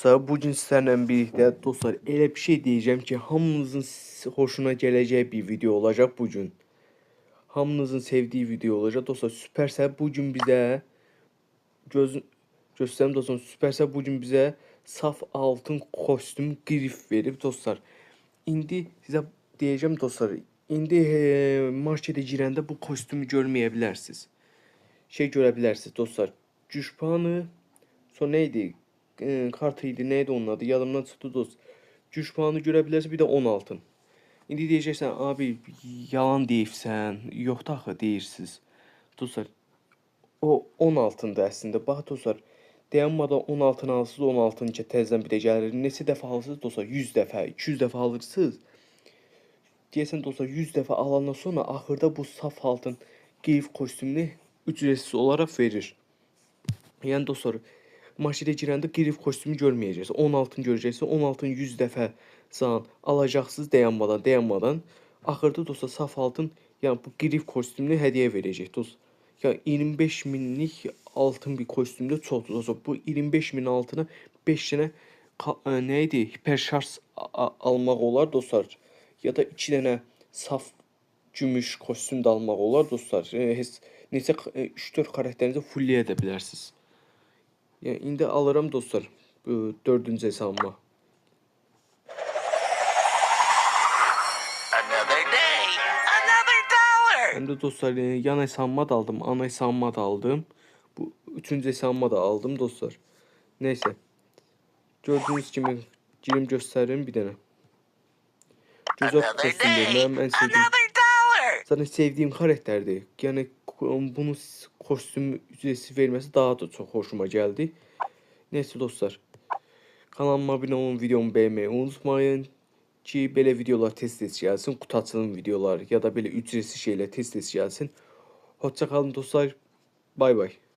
dostlar, bugün sizlerle birlikte dostlar elə bir şey diyeceğim ki hamınızın hoşuna geleceği bir video olacak bugün. Hamınızın sevdiği video olacak dostlar. Supercell bugün bize göstereyim dostlar. Supercell bugün bize saf altın kostüm grif verip dostlar. İndi size diyeceğim dostlar. İndi markete girəndə bu kostümü görməyə bilərsiniz. Görə bilərsiniz dostlar. Güc puanı sonra neydi? Kartıydı neydi onun adı yadımdan çıxdı dost. Güc puanı görə bilərsiniz bir də 10 altın. İndi deyəcəksən abi yalan deyirsən. Yox da axı deyirsiniz. Dostlar o 10 altındır əslində. Bax dostlar dayanmadan 10 altın alırsınız 10 altın ki təzədən bir də gəlir. Neçə dəfə alırsınız dostlar? 100 dəfə, 200 dəfə alırsınız. Deyəsən dostlar 100 dəfə alandan sonra axırda bu saf altın qeyif kostümünü ücretsiz olaraq verir. Yəni dostlar markete girəndə qeyif kostümü görməyəcəksiniz. 10 altın görəcəksiniz. 10 altın 100 dəfə zaman alacaqsınız dayanmadan. Axırda dostlar saf altın yəni bu qeyif kostümünü hədiyyə verəcək dost. Yəni 25 minlik altın bir kostümdə çoxdur dostlar. Bu 25 min altına 5 dənə nə idi? Hiperşarj almaq olar dostlar. Ya da 2 dənə saf gümüş kostüm də almaq olar dostlar. Neçə 3-4 karakterinizi fullləyə də bilərsiniz. Yəni indi alıram dostlar bu 4-cü hesabıma. Hem de dostlar yan hesabıma da aldım, ana hesabıma da aldım. Bu 3-cü hesabıma da aldım dostlar. Neyse. Gördüğünüz gibi girim gösteririm bir dənə. Gözəl kostümdür. Mənim ən sevdiyim. Zaten sevdiyim karakterdir. Yəni bunu kostüm ücretsiz verməsi daha da çox hoşuma geldi. Neyse dostlar. Kanalıma abone olun, videomu beğenmeyi unutmayın. Ki belə videolar tez-tez gəlsin. Qutu açılım videolar ya da belə ücretsiz şeylər tez-tez gəlsin. Hoşça kalın dostlar. Bay bay.